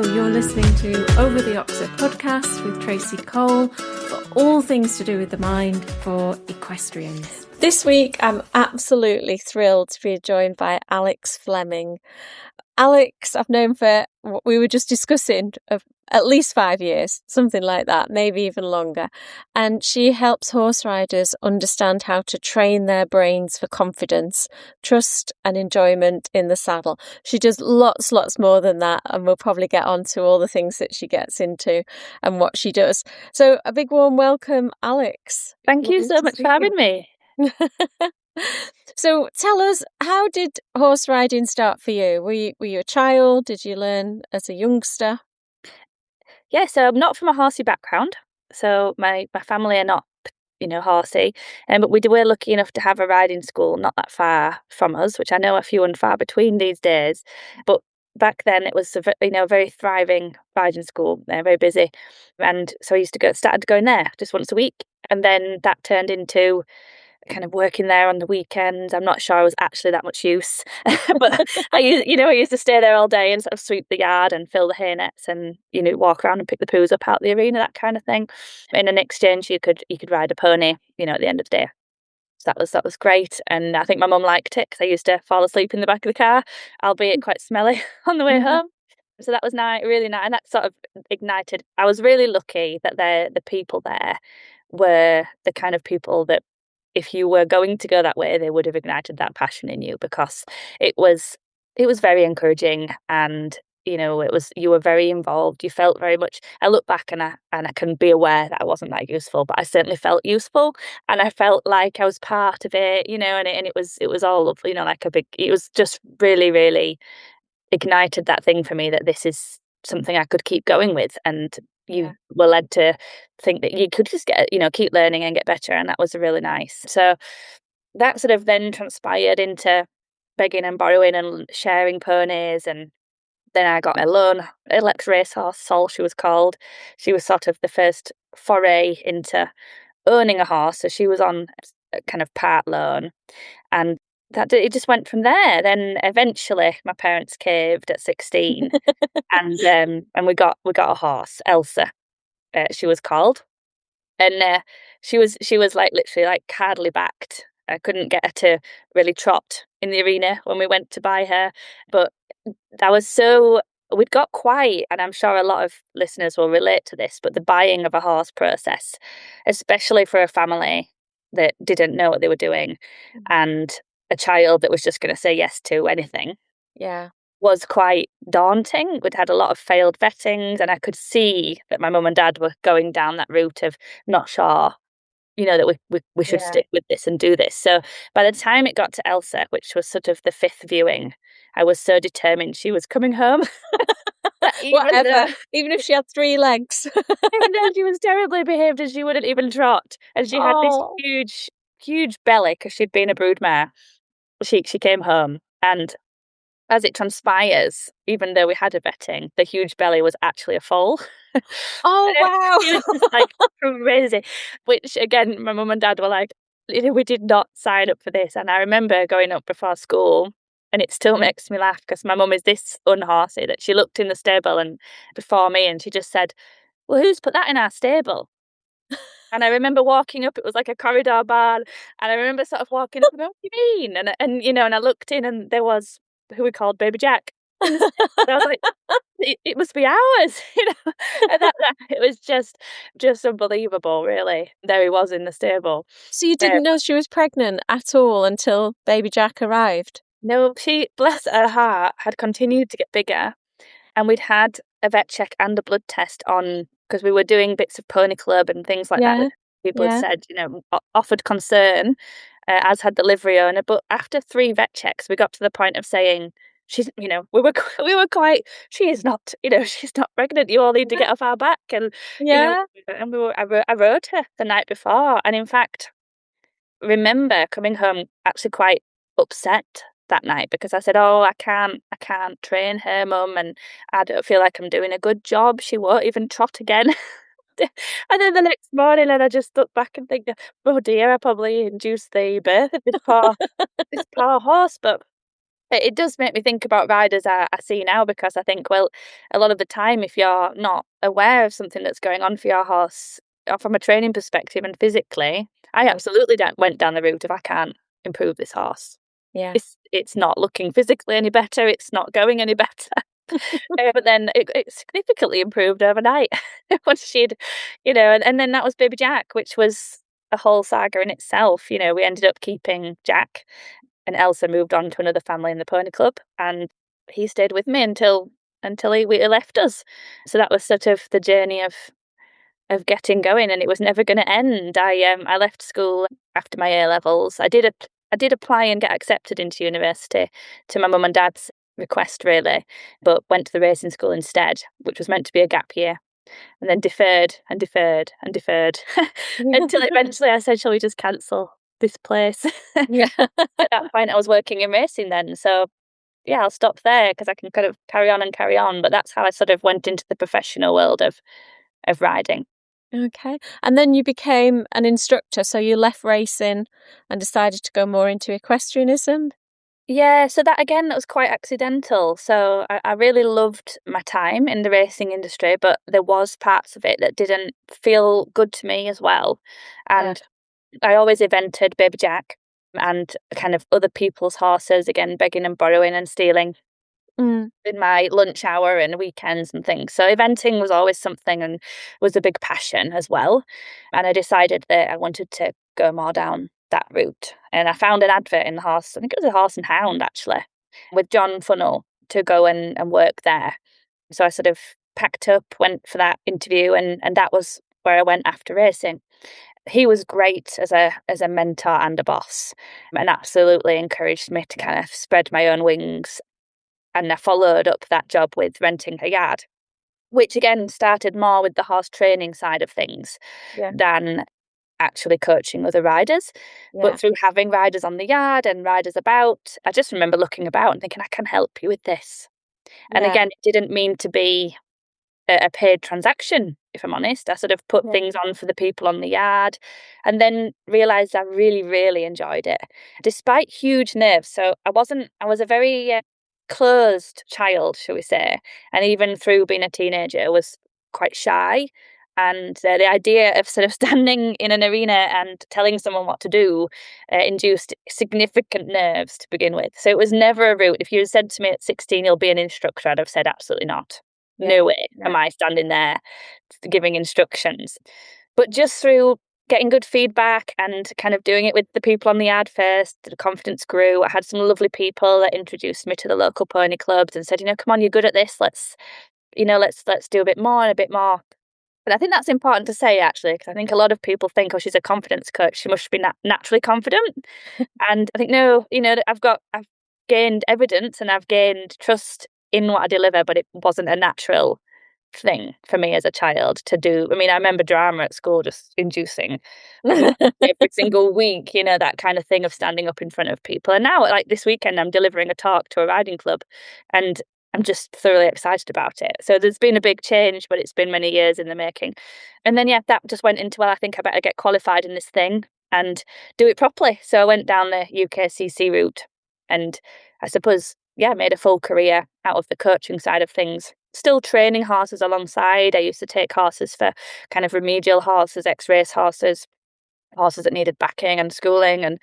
Hello, you're listening to Over The Oxer podcast with Tracy Cole for all things to do with the mind for equestrians. This week, I'm absolutely thrilled to be joined by Alex Fleming. Alex, I've known for what we were just discussing of at least 5 years, something like that, maybe even longer. And she helps horse riders understand how to train their brains for confidence, trust and enjoyment in the saddle. She does lots more than that, and we'll probably get on to all the things that she gets into and what she does. So a big warm welcome, Alex. Thank you so much for having me. So tell us, how did horse riding start for you? Were you a child? Did you learn as a youngster? Yeah, so I'm not from a horsey background. So my family are not, horsey. But we were lucky enough to have a riding school not that far from us, which I know are few and far between these days. But back then it was a very thriving riding school, very busy. And so I started going there just once a week. And then that turned into kind of working there on the weekends. I'm not sure I was actually that much use, but I used to stay there all day and sort of sweep the yard and fill the hay nets and walk around and pick the poos up out the arena, that kind of thing. In an exchange, you could ride a pony, at the end of the day. So that was great, and I think my mum liked it because I used to fall asleep in the back of the car, albeit quite smelly on the way home. So that was nice, really nice, and that sort of ignited. I was really lucky that the people there were the kind of people that, if you were going to go that way, they would have ignited that passion in you, because it was very encouraging, and you were very involved. You felt very much. I look back and I can be aware that I wasn't that useful, but I certainly felt useful, and I felt like I was part of it. And it was all like a big. It was just really, really ignited that thing for me, that this is something I could keep going with, and you were led to think that you could just keep learning and get better, and that was really nice. So that sort of then transpired into begging and borrowing and sharing ponies, and then I got my loan Alex racehorse, Sol she was called. She was sort of the first foray into owning a horse, so she was on a kind of part loan, and it just went from there. Then eventually my parents caved at 16 and we got a horse, Elsa, she was called, and she was like literally like hardly backed. I couldn't get her to really trot in the arena when we went to buy her, but we'd got quite, and I'm sure a lot of listeners will relate to this, but the buying of a horse process, especially for a family that didn't know what they were doing, and a child that was just going to say yes to anything, was quite daunting. We'd had a lot of failed vettings, and I could see that my mum and dad were going down that route of not sure, that we should stick with this and do this. So by the time it got to Elsa, which was sort of the 5th viewing, I was so determined she was coming home. Even if she had 3 legs. Even though she was terribly behaved and she wouldn't even trot, and she had this huge belly because she'd been a broodmare. She came home, and as it transpires, even though we had a vetting, the huge belly was actually a foal. Oh, wow. It was like crazy. Which, again, my mum and dad were like, we did not sign up for this. And I remember going up before school, and it still makes me laugh because my mum is this unhorsey that she looked in the stable and before me, and she just said, well, who's put that in our stable? And I remember walking up, it was like a corridor barn, and I remember sort of walking up and going, what do you mean? And I looked in, and there was who we called Baby Jack. And I was like, it must be ours, And it was just unbelievable, really. There he was in the stable. So you didn't know she was pregnant at all until Baby Jack arrived? No, she, bless her heart, had continued to get bigger, and we'd had a vet check and a blood test on, because we were doing bits of pony club and things like that people had said, offered concern, as had the livery owner. But after 3 vet checks, we got to the point of saying, she's, we were quite, she is not, she's not pregnant. You all need to get off our back. And, and I rode her the night before. And in fact, remember coming home actually quite upset that night, because I said, I can't train her, Mum, and I don't feel like I'm doing a good job. She won't even trot again. And then the next morning, and I just look back and think, oh dear, I probably induced the birth of this poor horse. But It does make me think about riders I see now, because I think, well, a lot of the time, if you're not aware of something that's going on for your horse, or from a training perspective and physically, I absolutely went down the route of, I can't improve this horse. Yeah. It's not looking physically any better. It's not going any better. But then it significantly improved overnight once she'd, and then that was Baby Jack, which was a whole saga in itself. We ended up keeping Jack, and Elsa moved on to another family in the pony club, and he stayed with me until he left us. So that was sort of the journey of getting going, and it was never going to end. I left school after my A levels. I did apply and get accepted into university to my mum and dad's request, really, but went to the racing school instead, which was meant to be a gap year, and then deferred and deferred and deferred until eventually I said, shall we just cancel this place? Yeah. At that point I was working in racing then, so yeah, I'll stop there because I can kind of carry on. But that's how I sort of went into the professional world of riding. Okay. And then you became an instructor, so you left racing and decided to go more into equestrianism? Yeah, so that was quite accidental. So I really loved my time in the racing industry, but there was parts of it that didn't feel good to me as well. And I always evented Baby Jack and kind of other people's horses, again, begging and borrowing and stealing in my lunch hour and weekends and things. So eventing was always something and was a big passion as well. And I decided that I wanted to go more down that route. And I found an advert in the horse, I think it was a Horse and Hound actually, with John Funnell to go and work there. So I sort of packed up, went for that interview, and that was where I went after racing. He was great as a mentor and a boss, and absolutely encouraged me to kind of spread my own wings. And I followed up that job with renting a yard, which again started more with the horse training side of things than actually coaching other riders. But through having riders on the yard and riders about, I just remember looking about and thinking, I can help you with this. And again, it didn't mean to be a paid transaction, if I'm honest. I sort of put things on for the people on the yard and then realised I really, really enjoyed it, despite huge nerves. So I was a very closed child, shall we say, and even through being a teenager was quite shy. And the idea of sort of standing in an arena and telling someone what to do induced significant nerves to begin with. So it was never a route. If you had said to me at 16, you'll be an instructor, I'd have said absolutely not. No way am I standing there giving instructions. But just through getting good feedback and kind of doing it with the people on the yard first, the confidence grew. I had some lovely people that introduced me to the local pony clubs and said, come on, you're good at this. Let's do a bit more and a bit more. And I think that's important to say, actually, because I think a lot of people think, oh, she's a confidence coach, she must be naturally confident. And I think, no, I've gained evidence and I've gained trust in what I deliver, but it wasn't a natural thing for me as a child to do. I mean, I remember drama at school just inducing every single week, that kind of thing of standing up in front of people. And now, like this weekend, I'm delivering a talk to a riding club and I'm just thoroughly excited about it. So there's been a big change, but it's been many years in the making. And then, that just went into, well, I think I better get qualified in this thing and do it properly. So I went down the UKCC route and I suppose, made a full career out of the coaching side of things. Still training horses alongside. I used to take horses for kind of remedial horses, ex-race horses that needed backing and schooling and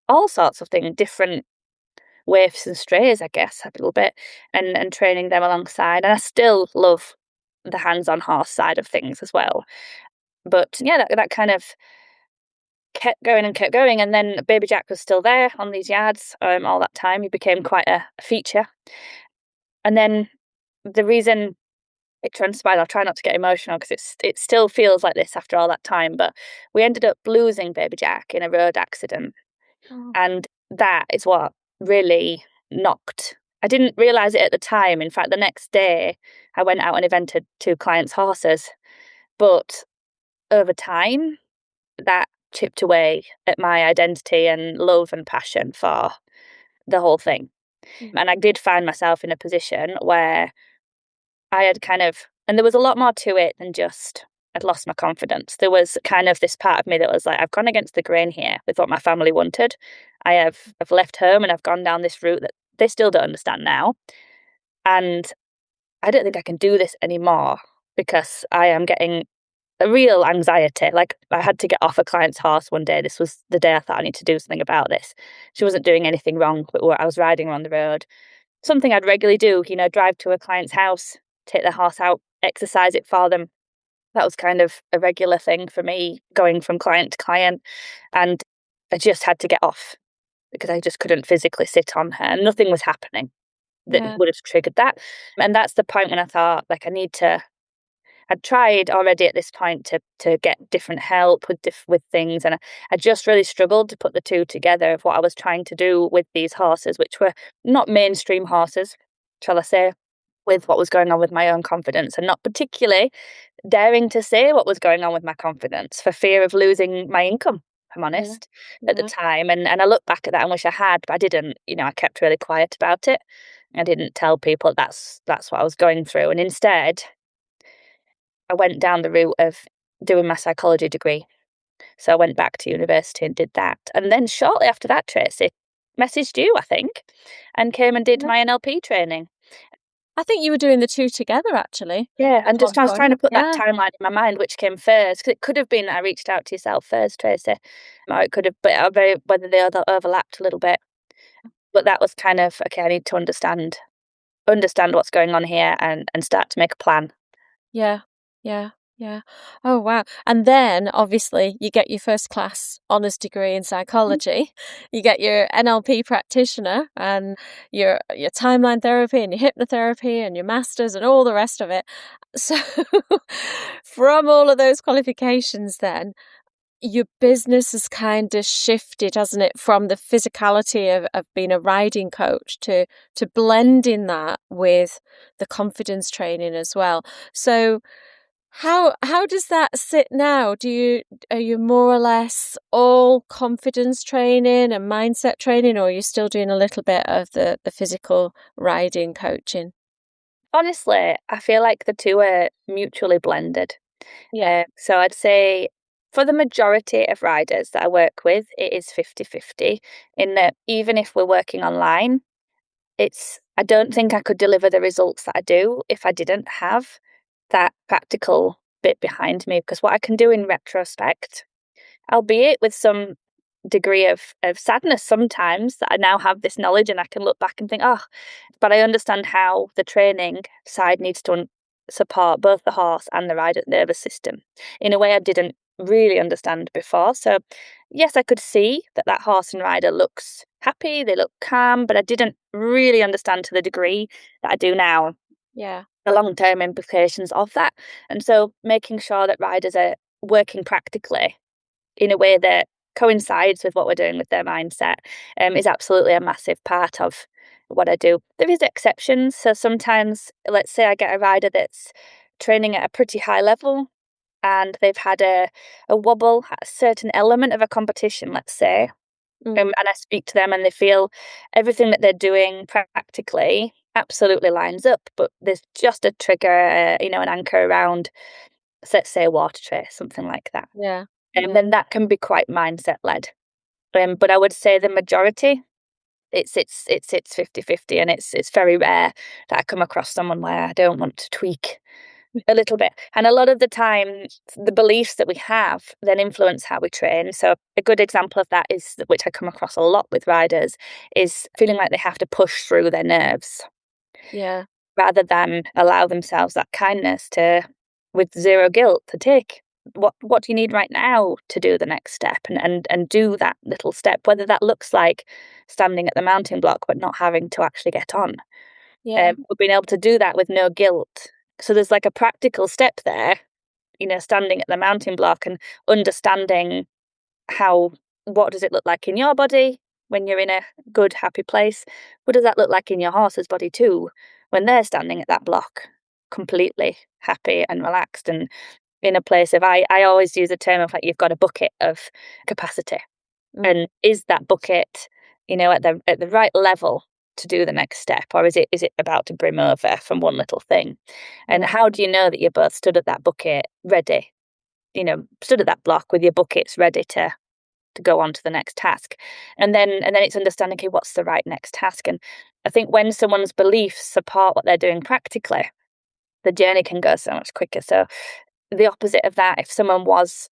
all sorts of things, different waifs and strays, I guess, a little bit, and training them alongside. And I still love the hands-on horse side of things as well. But that kind of kept going. And then Baby Jack was still there on these yards all that time. He became quite a feature. And then the reason it transpired, I'll try not to get emotional because it still feels like this after all that time, but we ended up losing Baby Jack in a road accident. And that is what really knocked. I didn't realise it at the time. In fact, the next day I went out and evented 2 clients' horses. But over time, that chipped away at my identity and love and passion for the whole thing. And I did find myself in a position where I had and there was a lot more to it than just I'd lost my confidence. There was kind of this part of me that was like, I've gone against the grain here with what my family wanted. I've left home and I've gone down this route that they still don't understand now. And I don't think I can do this anymore because I am getting a real anxiety. Like, I had to get off a client's horse one day. This was the day I thought I need to do something about this. She wasn't doing anything wrong, but I was riding her on the road. Something I'd regularly do, drive to a client's house, take their horse out, exercise it for them. That was kind of a regular thing for me, going from client to client. And I just had to get off because I just couldn't physically sit on her. Nothing was happening that Yeah. would have triggered that. And that's the point when I thought, like, I'd tried already at this point to get different help with things, and I just really struggled to put the two together of what I was trying to do with these horses, which were not mainstream horses, shall I say, with what was going on with my own confidence, and not particularly daring to say what was going on with my confidence for fear of losing my income, if I'm Yeah. honest, at the Yeah. time. And I look back at that and wish I had, but I didn't. I kept really quiet about it. I didn't tell people that's what I was going through. And instead, I went down the route of doing my psychology degree. So I went back to university and did that. And then shortly after that, Tracy, messaged you, I think, and came and did Yeah. my NLP training. I think you were doing the two together, actually, Yeah, at and one just I was trying point. to put that Yeah. timeline in my mind, which came first, because it could have been that I reached out to yourself first, Tracy, or it could have, but whether they overlapped a little bit. But that was kind of, okay, I need to understand what's going on here and start to make a plan. Yeah. Yeah. Yeah. Oh, wow. And then obviously you get your first class honours degree in psychology, you get your NLP practitioner and your timeline therapy and your hypnotherapy and your masters and all the rest of it. So from all of those qualifications then, your business has kind of shifted, hasn't it, from the physicality of being a riding coach to blending that with the confidence training as well. So how does that sit now? Are you more or less all confidence training and mindset training, or are you still doing a little bit of the physical riding coaching? Honestly, I feel like the two are mutually blended. Yeah. So I'd say for the majority of riders that I work with, it is 50-50, in that even if we're working online, I don't think I could deliver the results that I do if I didn't have that practical bit behind me. Because what I can do in retrospect, albeit with some degree of sadness sometimes, that I now have this knowledge and I can look back and think, oh, but I understand how the training side needs to support both the horse and the rider nervous system in a way I didn't really understand before. So yes, I could see that horse and rider looks happy, they look calm, but I didn't really understand to the degree that I do now Yeah. the long-term implications of that. And so making sure that riders are working practically in a way that coincides with what we're doing with their mindset is absolutely a massive part of what I do. There is exceptions. So sometimes, let's say I get a rider that's training at a pretty high level and they've had a wobble at a certain element of a competition, let's say, Mm. and I speak to them and they feel everything that they're doing practically absolutely lines up, but there's just a trigger, an anchor around, let's say, a water tray, something like that. Yeah. And Yeah. then that can be quite mindset led. But I would say the majority, it's 50-50, and it's very rare that I come across someone where I don't want to tweak a little bit. And a lot of the time, the beliefs that we have then influence how we train. So a good example of that is, which I come across a lot with riders, is feeling like they have to push through their nerves Yeah. rather than allow themselves that kindness to, with zero guilt, to take what do you need right now to do the next step, and do that little step, whether that looks like standing at the mounting block but not having to actually get on. Yeah. But being able to do that with no guilt. So there's like a practical step there, standing at the mounting block and understanding what does it look like in your body when you're in a good, happy place? What does that look like in your horse's body too, when they're standing at that block, completely happy and relaxed and in a place of, I always use the term of, like, you've got a bucket of capacity. Mm. And is that bucket, at the right level to do the next step, or is it about to brim over from one little thing? And Yeah. how do you know that you're both stood at that bucket ready, stood at that block with your buckets ready to go on to the next task? And then it's understanding, okay, what's the right next task? And I think when someone's beliefs support what they're doing practically, the journey can go so much quicker. So the opposite of that, if someone was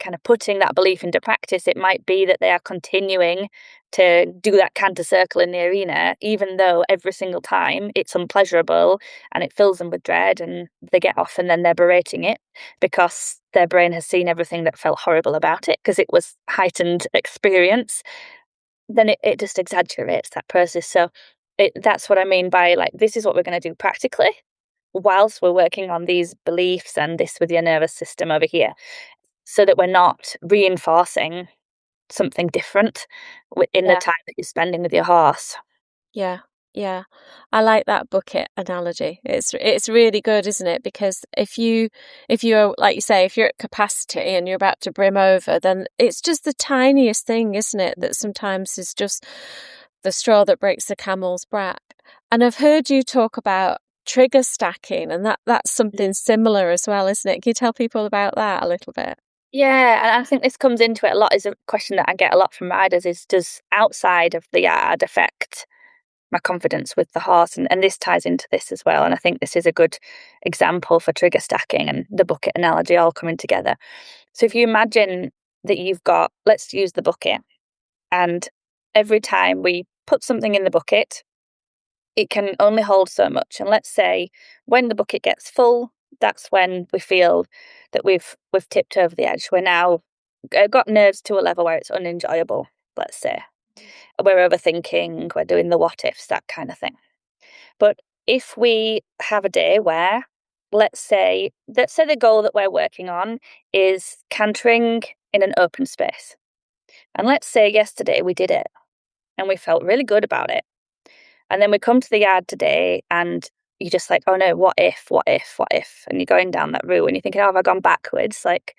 kind of putting that belief into practice, it might be that they are continuing to do that canter circle in the arena, even though every single time it's unpleasurable and it fills them with dread, and they get off and then they're berating it because their brain has seen everything that felt horrible about it because it was heightened experience. Then it just exaggerates that process. So that's what I mean by like, this is what we're going to do practically whilst we're working on these beliefs and this with your nervous system over here, so that we're not reinforcing something different in the Yeah. time that you're spending with your horse. Yeah. Yeah. I like that bucket analogy. It's really good, isn't it? Because if you're like you say, if you're at capacity and you're about to brim over, then it's just the tiniest thing, isn't it, that sometimes is just the straw that breaks the camel's back. And I've heard you talk about trigger stacking, and that's something similar as well, isn't it? Can you tell people about that a little bit? Yeah, and I think this comes into it a lot. Is a question that I get a lot from riders is, does outside of the yard affect my confidence with the horse? And this ties into this as well. And I think this is a good example for trigger stacking and the bucket analogy all coming together. So if you imagine that you've got, let's use the bucket, and every time we put something in the bucket, it can only hold so much. And let's say when the bucket gets full, that's when we feel that we've tipped over the edge. We're now got nerves to a level where it's unenjoyable, let's say. We're overthinking, we're doing the what ifs, that kind of thing. But if we have a day where, let's say the goal that we're working on is cantering in an open space. And let's say yesterday we did it and we felt really good about it. And then we come to the yard today and you're just like, oh no, what if, what if, what if? And you're going down that route and you're thinking, oh, have I gone backwards? Like,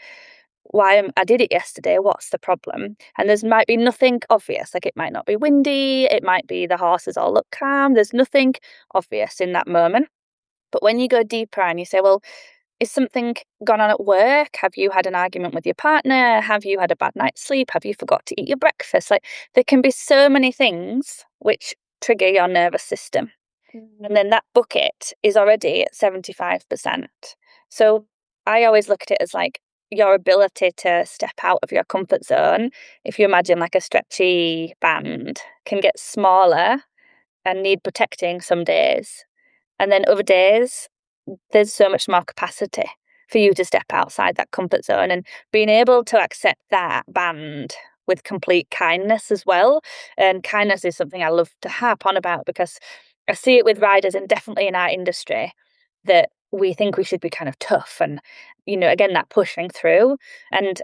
I did it yesterday, what's the problem? And there's might be nothing obvious. Like, it might not be windy, it might be the horses all look calm. There's nothing obvious in that moment. But when you go deeper and you say, well, is something gone on at work? Have you had an argument with your partner? Have you had a bad night's sleep? Have you forgot to eat your breakfast? Like, there can be so many things which trigger your nervous system. And then that bucket is already at 75%. So I always look at it as like your ability to step out of your comfort zone. If you imagine like a stretchy band can get smaller and need protecting some days. And then other days, there's so much more capacity for you to step outside that comfort zone, and being able to accept that band with complete kindness as well. And kindness is something I love to harp on about because I see it with riders and definitely in our industry that we think we should be kind of tough and, again, that pushing through. And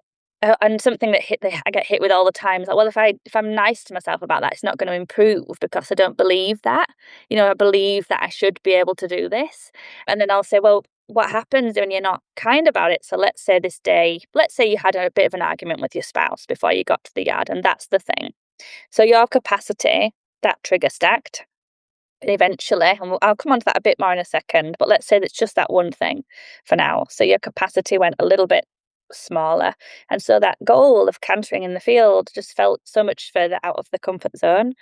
something that I get hit with all the time is like, well, if I'm nice to myself about that, it's not going to improve because I don't believe that. I believe that I should be able to do this. And then I'll say, well, what happens when you're not kind about it? So let's say you had a bit of an argument with your spouse before you got to the yard, and that's the thing. So your capacity, that trigger stacked, eventually, and I'll come on to that a bit more in a second, but let's say that's just that one thing for now. So your capacity went a little bit smaller, and so that goal of cantering in the field just felt so much further out of the comfort zone.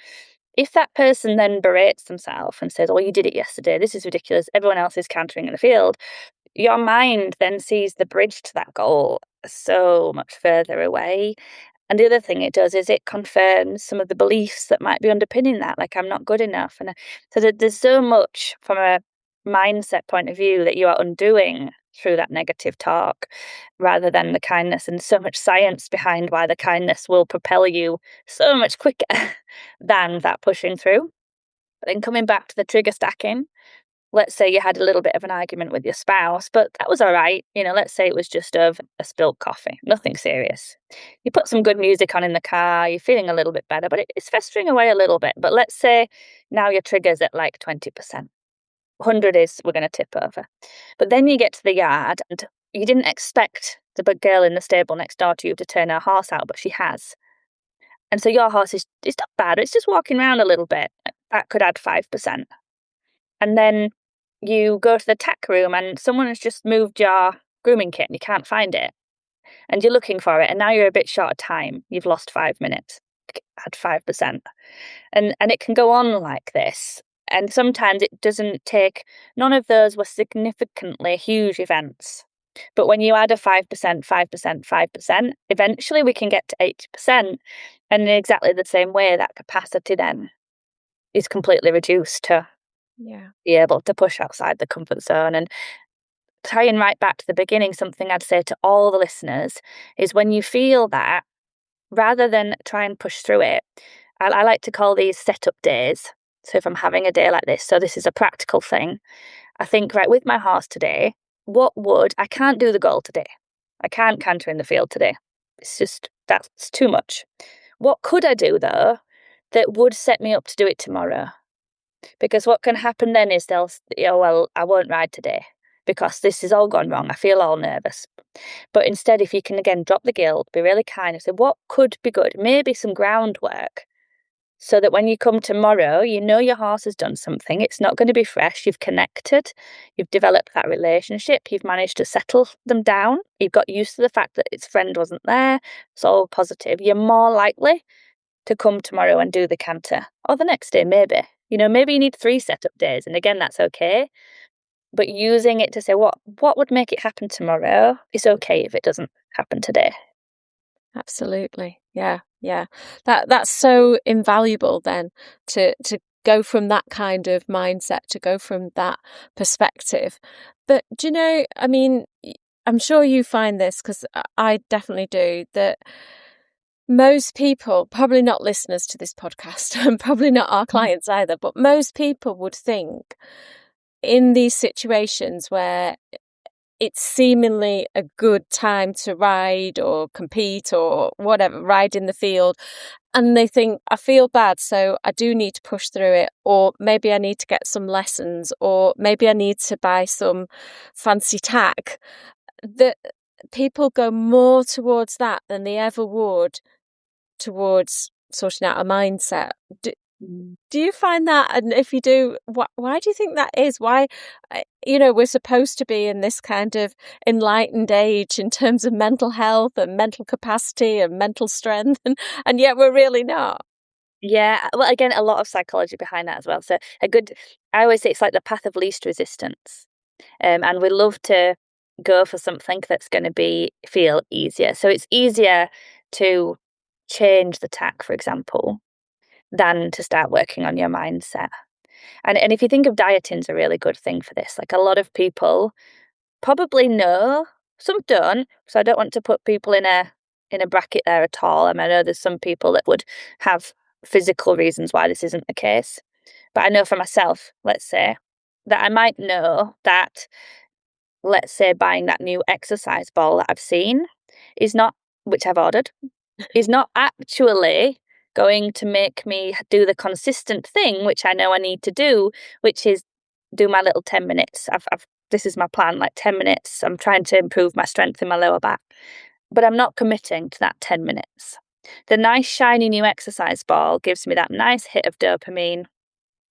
If that person then berates themselves and says, oh, you did it yesterday, this is ridiculous, everyone else is cantering in the field, your mind then sees the bridge to that goal so much further away. And the other thing it does is it confirms some of the beliefs that might be underpinning that, like I'm not good enough. And so there's so much from a mindset point of view that you are undoing through that negative talk rather than the kindness, and so much science behind why the kindness will propel you so much quicker than that pushing through. But then coming back to the trigger stacking, let's say you had a little bit of an argument with your spouse, but that was all right. Let's say it was just of a spilled coffee, nothing serious. You put some good music on in the car, you're feeling a little bit better, but it's festering away a little bit. But let's say now your trigger's at like 20%. 100 is we're going to tip over. But then you get to the yard and you didn't expect the big girl in the stable next door to you to turn her horse out, but she has. And so your horse is not bad, it's just walking around a little bit. That could add 5%. And then you go to the tack room and someone has just moved your grooming kit and you can't find it. And you're looking for it and now you're a bit short of time. You've lost 5 minutes. Add 5%. And it can go on like this. And sometimes it doesn't take, none of those were significantly huge events. But when you add a 5%, 5%, 5%, eventually we can get to 80%. And in exactly the same way, that capacity then is completely reduced to be able to push outside the comfort zone. And tying right back to the beginning, something I'd say to all the listeners is when you feel that, rather than try and push through it, I like to call these setup days. So if I'm having a day like this, so this is a practical thing, I think, right, with my horse today, I can't do the goal today. I can't canter in the field today. It's just, that's too much. What could I do though that would set me up to do it tomorrow? Because what can happen then is well, I won't ride today because this has all gone wrong. I feel all nervous. But instead, if you can again drop the guilt, be really kind and say, what could be good? Maybe some groundwork so that when you come tomorrow, you know your horse has done something. It's not going to be fresh. You've connected. You've developed that relationship. You've managed to settle them down. You've got used to the fact that its friend wasn't there. It's all positive. You're more likely to come tomorrow and do the canter, or the next day, maybe. Maybe you need 3 setup days. And again, that's okay. But using it to say, what would make it happen tomorrow is okay if it doesn't happen today. Absolutely. Yeah. That's so invaluable then to go from that kind of mindset, to go from that perspective. But do you know, I mean, I'm sure you find this, because I definitely do, that most people, probably not listeners to this podcast and probably not our clients either, but most people would think in these situations where it's seemingly a good time to ride or compete or whatever, ride in the field, and they think, I feel bad, so I do need to push through it, or maybe I need to get some lessons, or maybe I need to buy some fancy tack, that people go more towards that than they ever would towards sorting out a mindset. Do you find that? And if you do, why do you think that is? Why, we're supposed to be in this kind of enlightened age in terms of mental health and mental capacity and mental strength, and yet we're really not. Yeah, well, again, a lot of psychology behind that as well. So I always say it's like the path of least resistance. And we love to go for something that's going to feel easier. So it's easier to change the tack, for example, than to start working on your mindset. And if you think of dieting's a really good thing for this. Like, a lot of people probably know, some don't. So I don't want to put people in a bracket there at all. I know there's some people that would have physical reasons why this isn't the case. But I know for myself, let's say, that I might know that, let's say, buying that new exercise ball that I've seen is not, which I've ordered, is not actually going to make me do the consistent thing, which I know I need to do, which is do my little 10 minutes. This is my plan, like 10 minutes. I'm trying to improve my strength in my lower back, but I'm not committing to that 10 minutes. The nice shiny new exercise ball gives me that nice hit of dopamine,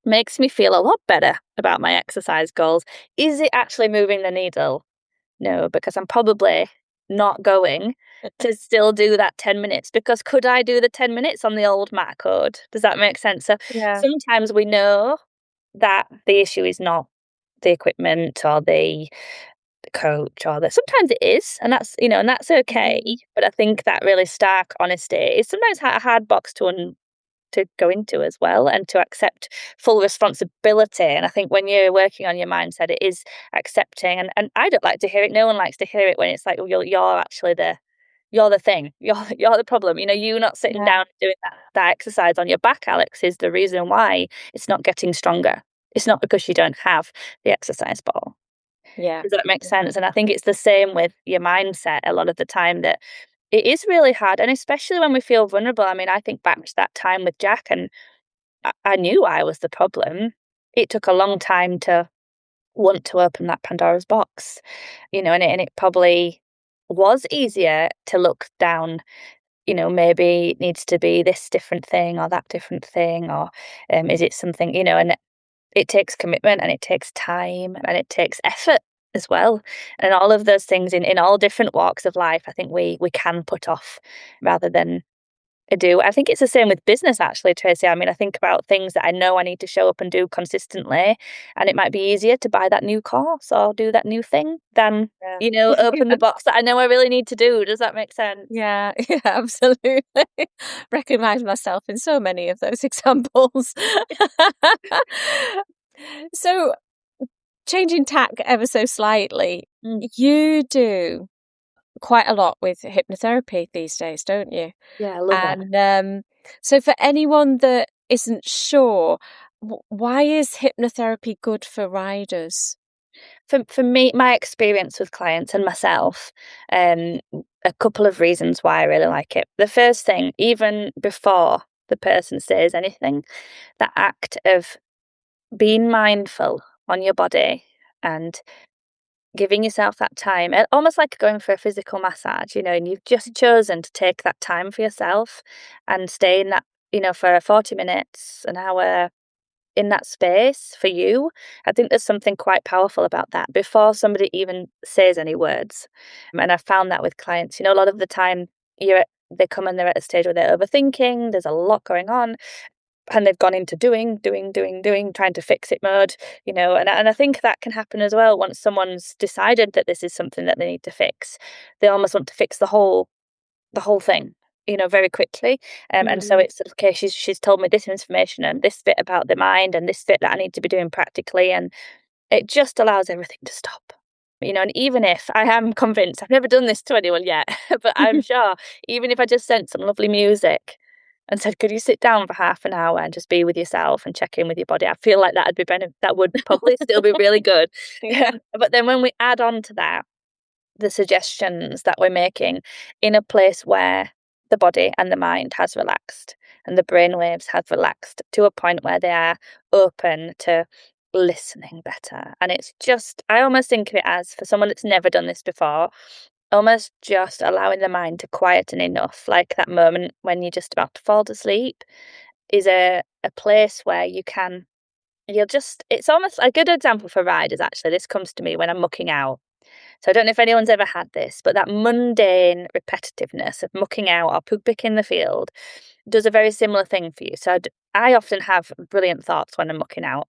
makes me feel a lot better about my exercise goals. Is it actually moving the needle? No, because I'm probably not going to still do that 10 minutes, because could I do the 10 minutes on the old mat code? Does that make sense? So Yeah. sometimes we know that the issue is not the equipment or the coach sometimes it is, and that's okay. But I think that really stark honesty is sometimes a hard box to go into as well, and to accept full responsibility. And I think when you're working on your mindset, it is accepting, and I don't like to hear it. No one likes to hear it when it's like, well, you're actually you're the thing. You're the problem. You not sitting down and doing that exercise on your back, Alex, is the reason why it's not getting stronger. It's not because you don't have the exercise ball. Yeah. Does that make sense? And I think it's the same with your mindset a lot of the time, that it is really hard, and especially when we feel vulnerable. I mean, I think back to that time with Jack, and I knew I was the problem. It took a long time to want to open that Pandora's box, and it probably was easier to look down, maybe it needs to be this different thing or that different thing, or is it something, and it takes commitment, and it takes time, and it takes effort as well. And all of those things in all different walks of life, I think we can put off rather than I do. I think it's the same with business, actually, Tracy. I mean, I think about things that I know I need to show up and do consistently, and it might be easier to buy that new course or do that new thing than, Yeah. open the box that I know I really need to do. Does that make sense? Yeah, yeah, absolutely. Recognize myself in so many of those examples. So, changing tack ever so slightly, Mm. you do quite a lot with hypnotherapy these days, don't you? Yeah, I love it. And so, for anyone that isn't sure, why is hypnotherapy good for riders? For me, my experience with clients and myself, a couple of reasons why I really like it. The first thing, even before the person says anything, the act of being mindful on your body and giving yourself that time, almost like going for a physical massage, and you've just chosen to take that time for yourself and stay in that, for 40 minutes, an hour, in that space for you. I think there's something quite powerful about that before somebody even says any words. And I've found that with clients, a lot of the time they come and they're at a stage where they're overthinking, there's a lot going on, and they've gone into doing, trying to fix it mode, and I think that can happen as well once someone's decided that this is something that they need to fix. They almost want to fix the whole thing, very quickly. And so Mm. it's sort of, okay, she's told me this information and this bit about the mind and this bit that I need to be doing practically, and it just allows everything to stop. And even if I am convinced, I've never done this to anyone yet, but I'm sure even if I just sent some lovely music and said, "Could you sit down for half an hour and just be with yourself and check in with your body?" I feel like that would probably still be really good. Yeah. But then when we add on to that the suggestions that we're making in a place where the body and the mind has relaxed and the brain waves have relaxed to a point where they are open to listening better. And it's just, I almost think of it as, for someone that's never done this before, almost just allowing the mind to quieten enough, like that moment when you're just about to fall to sleep, is a place where you'll just, it's almost a good example for riders, actually. This comes to me when I'm mucking out. So I don't know if anyone's ever had this, but that mundane repetitiveness of mucking out or poop pick in the field does a very similar thing for you. So I often have brilliant thoughts when I'm mucking out,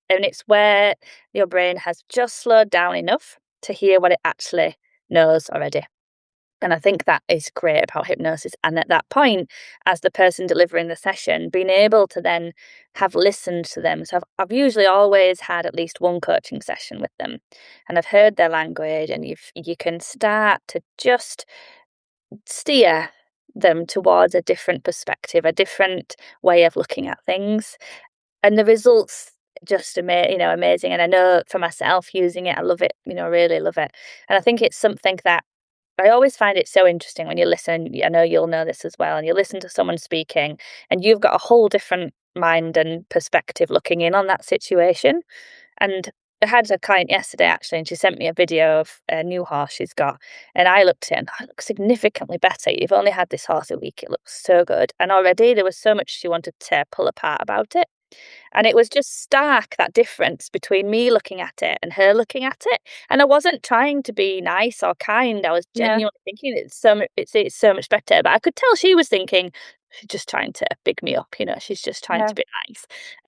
and it's where your brain has just slowed down enough to hear what it actually knows already. And I think that is great about hypnosis. And at that point, as the person delivering the session, being able to then have listened to them. So I've usually always had at least one coaching session with them, and I've heard their language, and you can start to just steer them towards a different perspective, a different way of looking at things. And the results just amazing. And I know for myself using it, I love it, really love it. And I think it's something that I always find it so interesting when you listen. I know you'll know this as well, and you listen to someone speaking, and you've got a whole different mind and perspective looking in on that situation. And I had a client yesterday, actually, and she sent me a video of a new horse she's got. And I looked at it and thought, it looks significantly better. You've only had this horse a week. It looks so good. And already there was so much she wanted to pull apart about it. And it was just stark, that difference between me looking at it and her looking at it. And I wasn't trying to be nice or kind. I was Yeah. genuinely thinking it's so much better. But I could tell she was thinking, she's just trying to big me up, she's just trying Yeah. to be nice.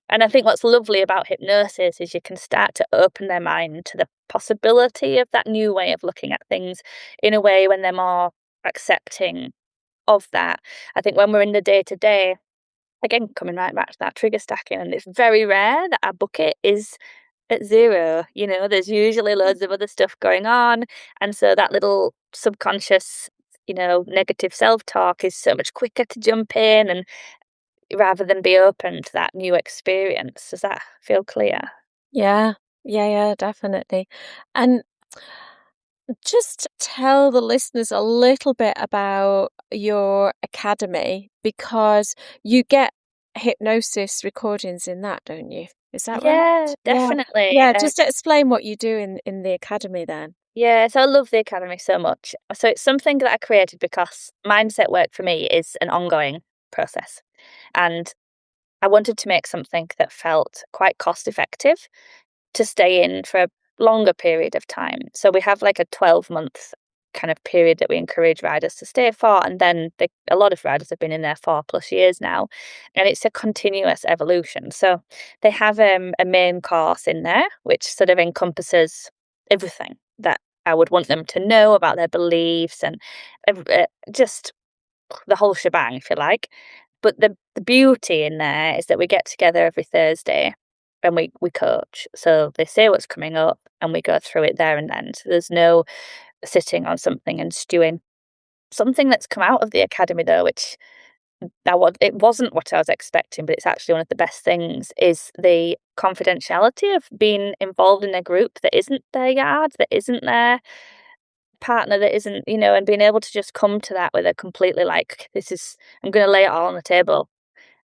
And I think what's lovely about hypnosis is you can start to open their mind to the possibility of that new way of looking at things in a way when they're more accepting of that. I think when we're in the day to day, again, coming right back to that trigger stacking, and it's very rare that our bucket is at zero. There's usually loads of other stuff going on. And so that little subconscious, negative self talk is so much quicker to jump in, and rather than be open to that new experience. Does that feel clear? Yeah. Yeah, yeah, definitely. And just tell the listeners a little bit about your academy, because you get hypnosis recordings in that, don't you? Is that right? Yeah, Yeah. definitely. Yeah, just explain what you do in the academy then. Yeah, so I love the Academy so much. So it's something that I created because mindset work for me is an ongoing process. And I wanted to make something that felt quite cost effective to stay in for a longer period of time. So we have like a 12-month kind of period that we encourage riders to stay for, and then a lot of riders have been in there 4+ years now, and it's a continuous evolution. So they have a main course in there which sort of encompasses everything that I would want them to know about their beliefs and just the whole shebang, if you like. But the beauty in there is that we get together every Thursday and we coach. So they say what's coming up and we go through it there and then. So there's no sitting on something and stewing. Something that's come out of the academy though, which it wasn't what I was expecting, but it's actually one of the best things, is the confidentiality of being involved in a group that isn't their yard, that isn't their partner, that isn't, and being able to just come to that with a completely like, I'm going to lay it all on the table.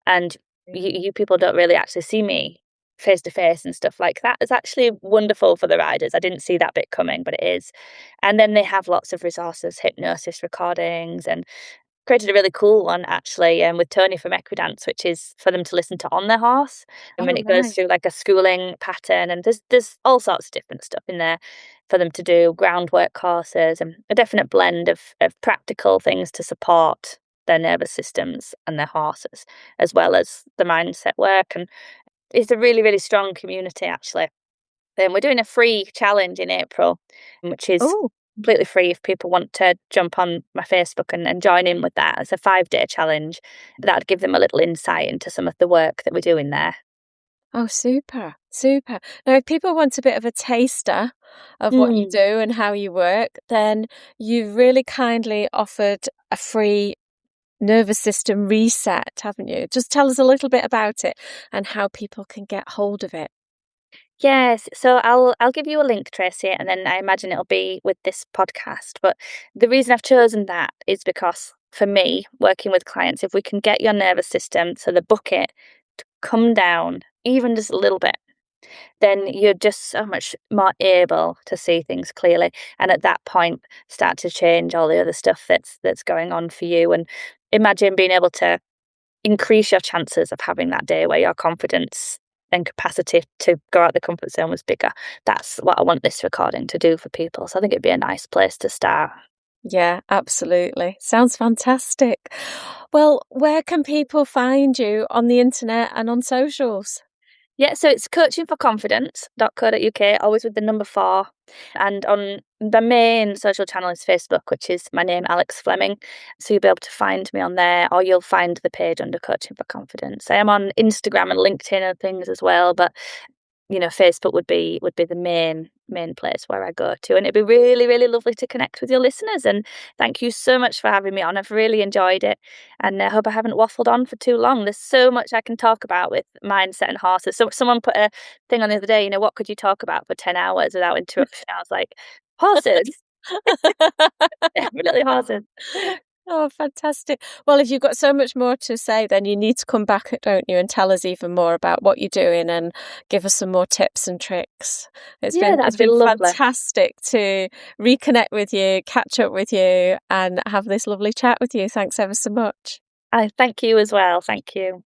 And you people don't really actually see me face to face and stuff like that. It's actually wonderful for the riders. I didn't see that bit coming, but it is. And then they have lots of resources, hypnosis recordings, and created a really cool one actually with Tony from Equidance, which is for them to listen to on their horse. And Oh, it goes right. through like a schooling pattern, and there's all sorts of different stuff in there for them to do, groundwork courses, and a definite blend of practical things to support their nervous systems and their horses, as well as the mindset work. And it's a really, really strong community actually. We're doing a free challenge in April, which is Oh, completely free if people want to jump on my Facebook and join in with that. It's a 5-day challenge. That'd give them a little insight into some of the work that we're doing there. oh, super, super. Now, if people want a bit of a taster of what you Mm. do and how you work, then you've really kindly offered a free nervous system reset, haven't you? Just tell us a little bit about it and how people can get hold of it. Yes, so I'll give you a link, Tracy, and then I imagine it'll be with this podcast. But the reason I've chosen that is because for me, working with clients, if we can get your nervous system, so the bucket, to come down even just a little bit, then you're just so much more able to see things clearly, and at that point start to change all the other stuff that's going on for you. And imagine being able to increase your chances of having that day where your confidence and capacity to go out the comfort zone was bigger. That's what I want this recording to do for people. So I think it'd be a nice place to start. Yeah, absolutely. Sounds fantastic. Well, where can people find you on the internet and on socials? Yeah, so it's coachingforconfidence.co.uk, always with the number 4. And on the main social channel is Facebook, which is my name, Alex Fleming. So you'll be able to find me on there, or you'll find the page under Coaching for Confidence. I am on Instagram and LinkedIn and things as well, but Facebook would be the main place where I go to. And it'd be really, really lovely to connect with your listeners. And thank you so much for having me on. I've really enjoyed it, and I hope I haven't waffled on for too long. There's so much I can talk about with mindset and horses. So someone put a thing on the other day, what could you talk about for 10 hours without interruption? I was like, horses. Definitely horses. Oh, fantastic. Well, if you've got so much more to say, then you need to come back, don't you, and tell us even more about what you're doing and give us some more tips and tricks. It's Yeah, been that'd be lovely. fantastic to reconnect with you, catch up with you, and have this lovely chat with you. Thanks ever so much. I thank you as well. Thank you.